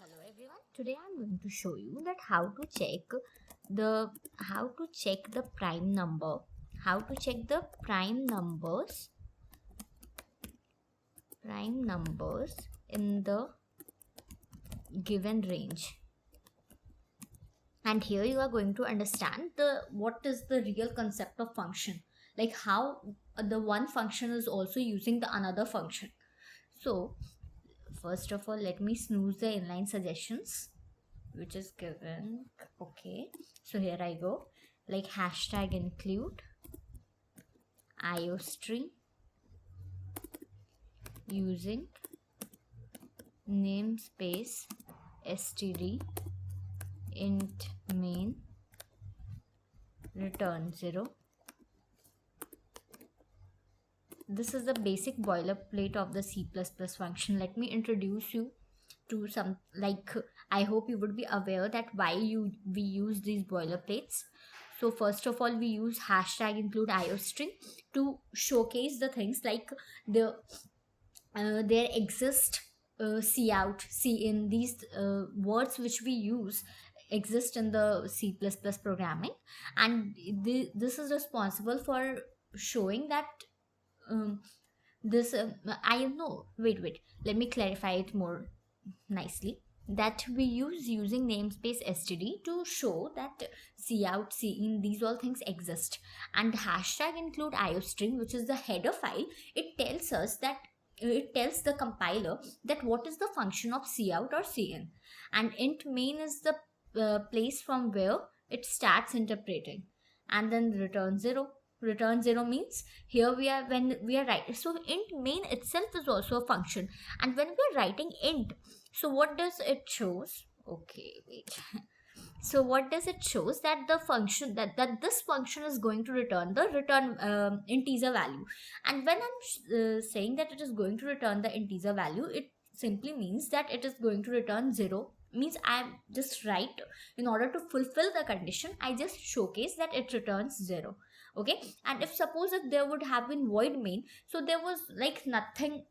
Hello everyone. Today I'm going to show you that how to check the prime number, how to check the prime numbers in the given range. And here you are going to understand the what is the real concept of function, like how the one function is also using the another function. So first of all, let me snooze the inline suggestions which is given. Okay, so here I go, like hashtag include iostream using namespace std int main return 0. This is the basic boilerplate of the C++ function. Let me introduce you to some, like, I hope you would be aware that why we use these boilerplates. So first of all, we use hashtag include iostream to showcase the things like there exist cout, cin, these words which we use exist in the C++ programming, and this is responsible for showing that um, this I know wait, let me clarify it more nicely, that we use using namespace std to show that cout, cin, these all things exist. And hashtag include iostream, which is the header file, it tells us that it tells the compiler that what is the function of cout or cin, and int main is the place from where it starts interpreting. And then return 0 means here we are when we are writing, so int main itself is also a function, and when we are writing int, so what does it shows? Okay, wait. So what does it shows? That the function that this function is going to return the return integer value. And when I'm saying that it is going to return the integer value, it simply means that it is going to return 0, means I just write, in order to fulfill the condition, I just showcase that it returns 0. Okay, and if suppose if there would have been void main, so there was like nothing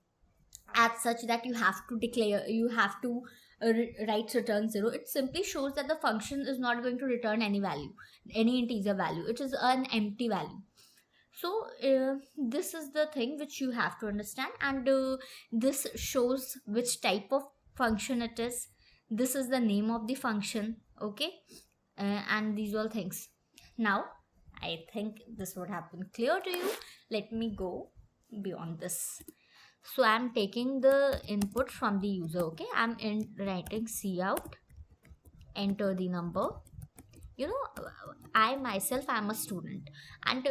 as such that you have to write return 0. It simply shows that the function is not going to return any value, any integer value, it is an empty value. So this is the thing which you have to understand, and this shows which type of function it is. This is the name of the function. Okay, and these all things. Now I think this would have been clear to you. Let me go beyond this. So I'm taking the input from the user. Okay, I'm writing cout, enter the number. You know, I myself am a student, and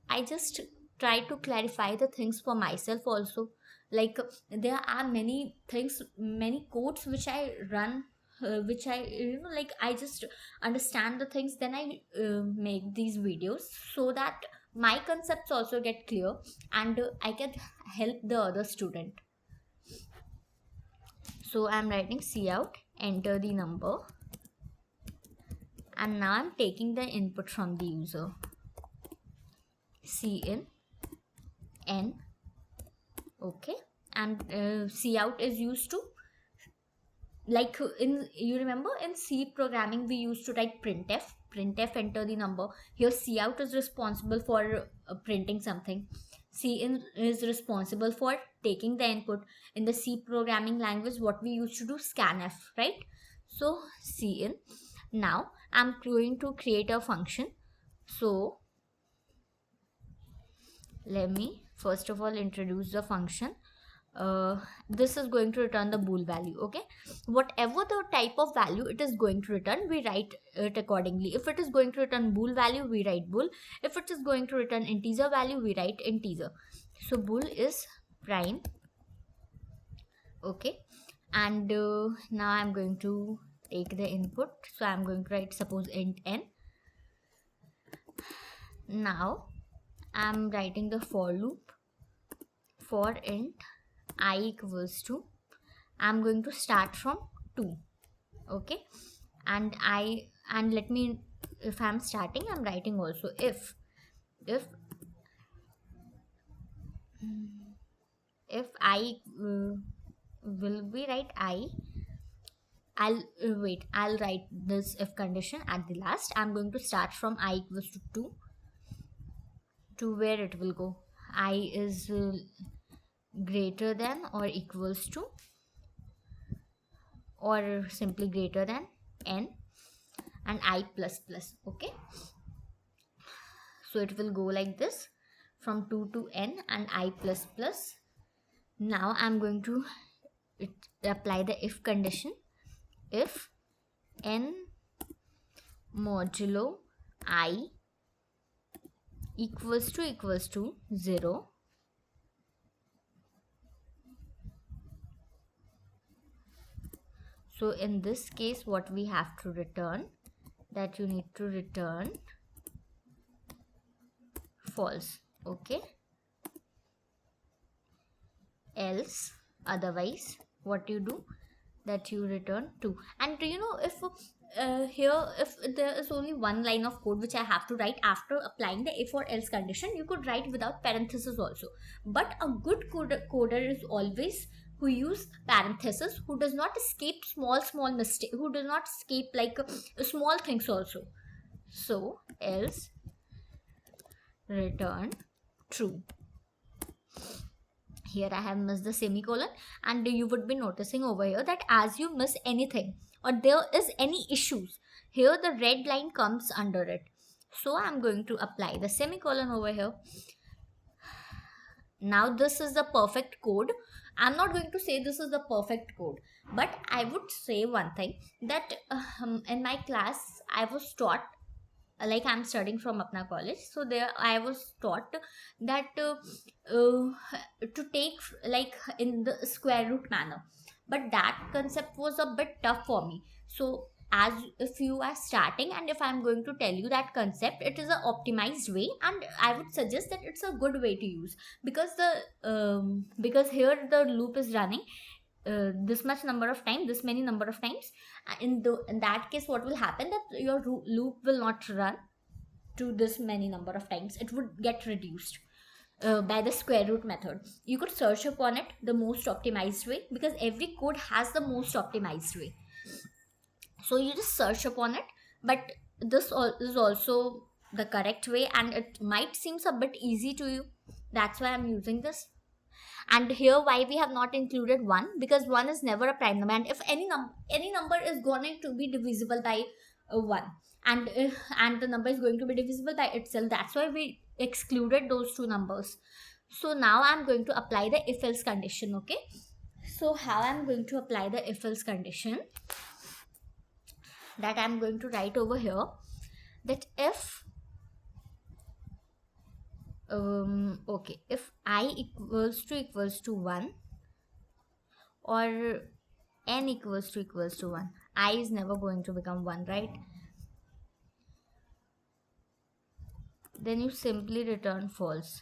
I just try to clarify the things for myself also. Like there are many things, many codes which I run, which I, like I just understand the things, then I make these videos so that my concepts also get clear, and I can help the other student. So I'm writing cout, enter the number, and now I'm taking the input from the user. Cin n. Okay, and cout is used to, like in, you remember in C programming we used to write printf enter the number. Here cout is responsible for printing something. Cin is responsible for taking the input. In the C programming language, what we used to do, scanf, right? So cin. Now I'm going to create a function. So let me first of all introduce the function. This is going to return the bool value. Okay, whatever the type of value it is going to return, we write it accordingly. If it is going to return bool value, we write bool. If it is going to return integer value, we write integer. So bool is prime. Okay, and now I'm going to take the input. So I'm going to write suppose int n. Now I'm writing the for loop for int I equals to, I'm going to start from 2. Okay, and let me, if I'm starting, I'm writing also if I will be write I I'll write this if condition at the last. I'm going to start from I equals to 2 to where it will go. I is greater than or equals to or simply greater than n and I plus plus. Okay, so it will go like this from 2 to n and I plus plus. Now I'm going to apply the if condition. If n modulo I equals to 0, so in this case what we have to return, that you need to return false. Okay, else otherwise what you do, that you return 2. And do you know, if here if there is only one line of code which I have to write after applying the if or else condition, you could write without parenthesis also. But a good coder is always who use parenthesis, who does not escape small mistake, who does not escape like small things also. So else return true. Here I have missed the semicolon, and you would be noticing over here that as you miss anything or there is any issues, here the red line comes under it. So I'm going to apply the semicolon over here. Now this is the perfect code. I'm not going to say this is the perfect code, but I would say one thing, that in my class I was taught, like I'm studying from Apna college, so there I was taught that to take like in the square root manner, but that concept was a bit tough for me. So as if you are starting and if I'm going to tell you that concept, it is a optimized way, and I would suggest that it's a good way to use, because because here the loop is running this much number of times, this many number of times. In that case what will happen, that your loop will not run to this many number of times, it would get reduced by the square root method. You could search upon it the most optimized way, because every code has the most optimized way, so you just search upon it. But this is also the correct way, and it might seems a bit easy to you, that's why I'm using this. And here why we have not included 1, because 1 is never a prime number, and if any number is going to be divisible by 1, and the number is going to be divisible by itself, that's why we excluded those two numbers. So now I'm going to apply the if else condition. Okay, so how I'm going to apply the if else condition, that I'm going to write over here, that if okay, if I equals to 1 or n equals to 1, I is never going to become 1, right? Then you simply return false.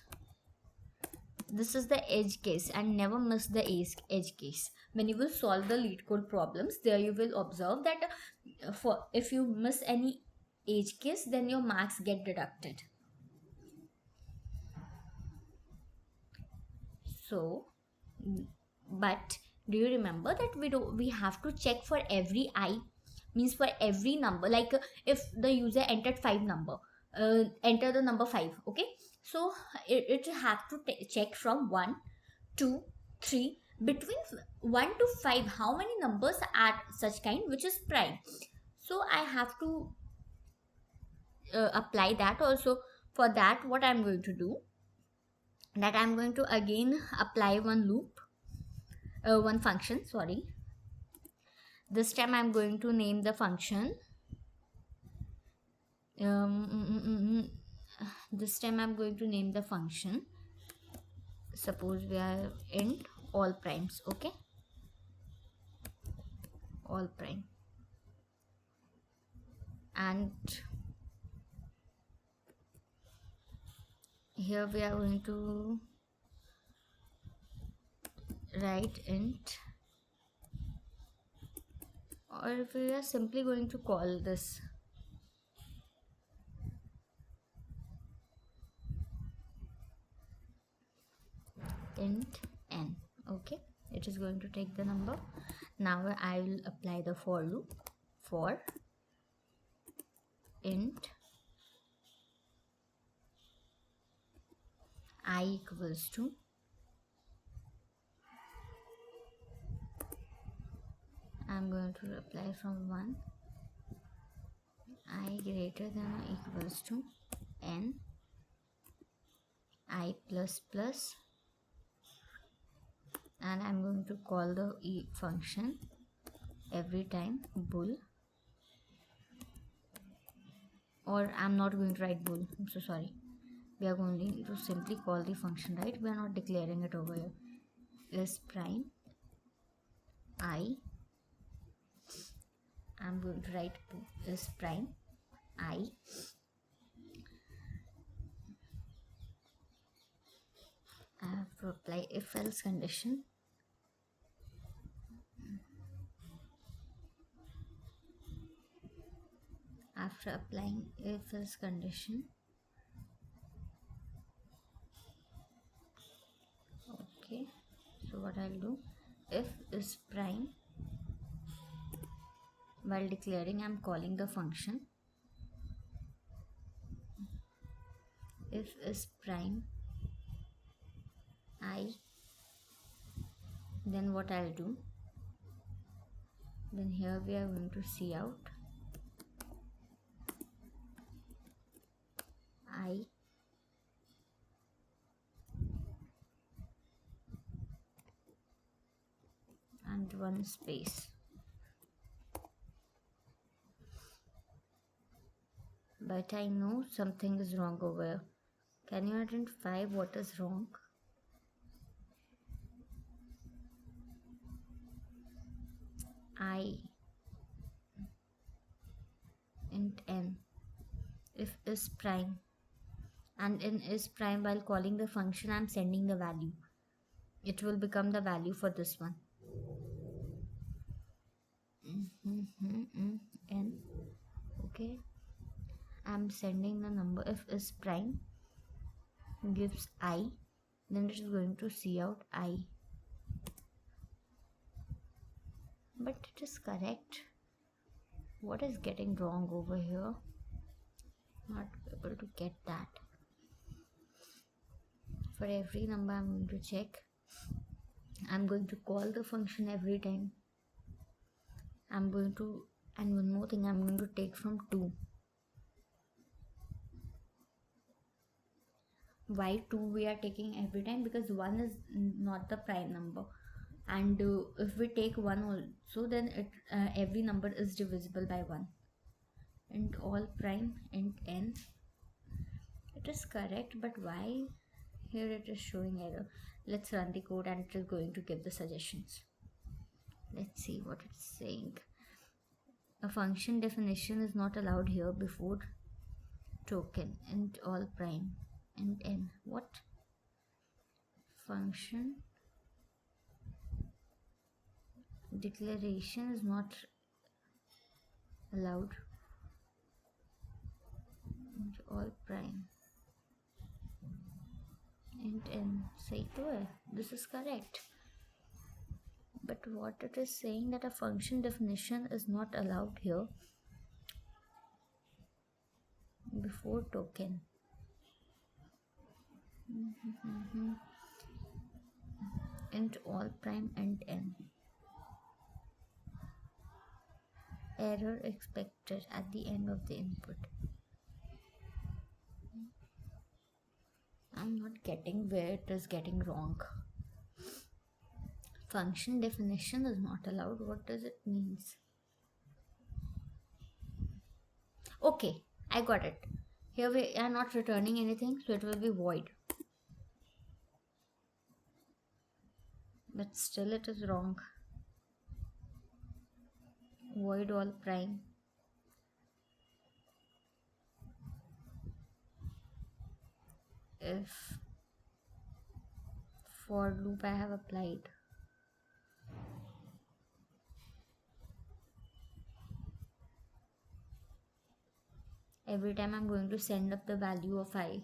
This is the edge case, and never miss the edge case. When you will solve the lead code problems, there you will observe that for if you miss any edge case, then your marks get deducted. So but do you remember that we have to check for every I, means for every number, like if the user entered 5 number, enter the number 5. Okay, so it have to check from 1 2 3, between 1 to 5 how many numbers are such kind which is prime. So I have to apply that also. For that what I'm going to do, that I'm going to again apply one loop, one function, sorry. This time I'm going to name the function this time I'm going to name the function, suppose we are int all primes. Okay, all prime, and here we are going to write int, or we are simply going to call this int n. Okay, it is going to take the number. Now I will apply the for loop. For int I equals to I'm going to apply from 1, I greater than or equals to n I plus plus, and I'm going to call the function every time bool, or I'm not going to write bool, I'm so sorry. We are going to simply call the function, right? We are not declaring it over here. Is prime I, I'm going to write is prime I have to apply if else condition. After applying if else condition, okay, so what I'll do, if is prime, while declaring I'm calling the function if is prime I, then what I'll do, then here we are going to see out I and one space. But I know something is wrong over here. Can you identify what is wrong? I int n if is prime, and in is prime, while calling the function I'm sending the value. It will become the value for this one. N, okay, I'm sending the number if is prime gives I, then it is going to see out I, but it is correct. What is getting wrong over here? Not able to get that. For every number I'm going to check, I'm going to call the function every time. I'm going to, and one more thing, I'm going to take from 2. Why 2 we are taking every time? Because 1 is not the prime number, and if we take 1 also, then it every number is divisible by 1. And all prime int n, it is correct, but why here it is showing error? Let's run the code and it is going to give the suggestions. Let's see what it's saying. A function definition is not allowed here before token int all prime int n. What? Function declaration is not allowed int all prime int n. Say to it, this is correct. But what it is saying, that a function definition is not allowed here before token. Int all prime int n. Error expected at the end of the input. I'm not getting where it is getting wrong. Function definition is not allowed. What does it mean? Okay, I got it. Here we are not returning anything, so it will be void. But still it is wrong. Void all prime. If for loop I have applied, every time I'm going to send up the value of I.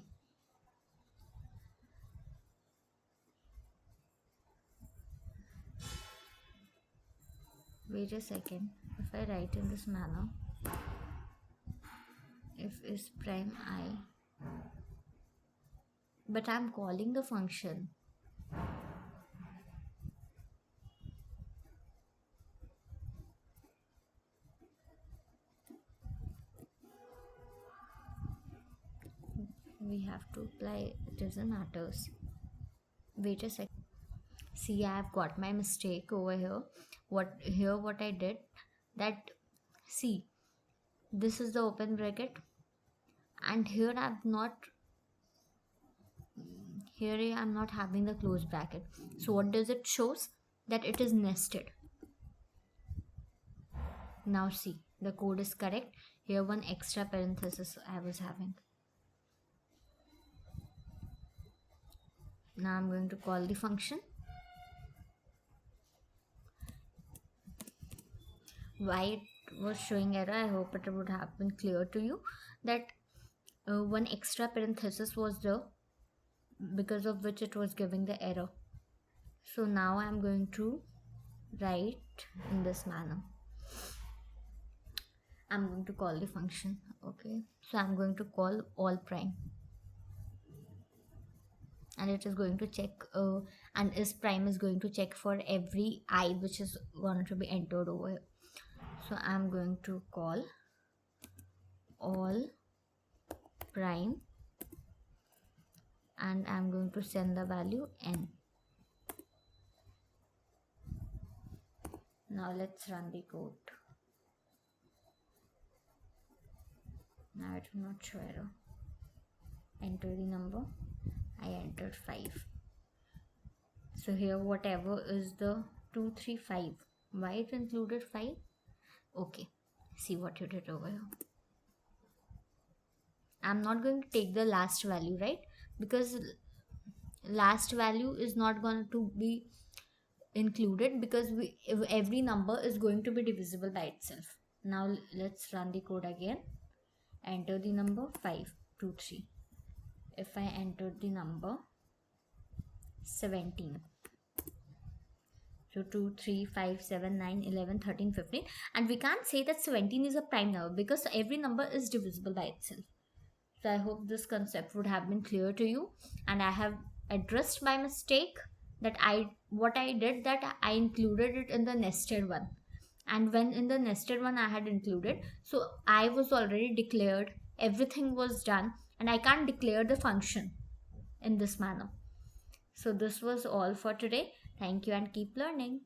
Wait a second. If I write in this manner, if is prime I, but I'm calling the function. We have to apply, it doesn't matters. Wait a second. See, I've got my mistake over here. What I did, that, see, this is the open bracket, and here I'm not having the close bracket. So what does it shows? That it is nested. Now see, the code is correct. Here one extra parenthesis I was having. Now I'm going to call the function. Why it was showing error, I hope it would have been clear to you, that one extra parenthesis was there, because of which it was giving the error. So now I'm going to write in this manner. I'm going to call the function. Okay, so I'm going to call all prime, and it is going to check and is prime is going to check for every I which is going to be entered over here. So I'm going to call all prime, and I'm going to send the value n. Now let's run the code. Now it will not show error. Enter the number. I entered 5. So here whatever is the 235, why it included 5? Okay, see what you did over here. I'm not going to take the last value, right? Because last value is not going to be included, because every number is going to be divisible by itself. Now let's run the code again. Enter the number 523. If I enter the number 17, so 2, 3, 5, 7, 9, 11, 13, 15, and we can't say that 17 is a prime number because every number is divisible by itself. So I hope this concept would have been clear to you, and I have addressed my mistake, that what I did, that I included it in the nested one, and when in the nested one I had included, so I was already declared, everything was done, and I can't declare the function in this manner. So this was all for today. Thank you and keep learning.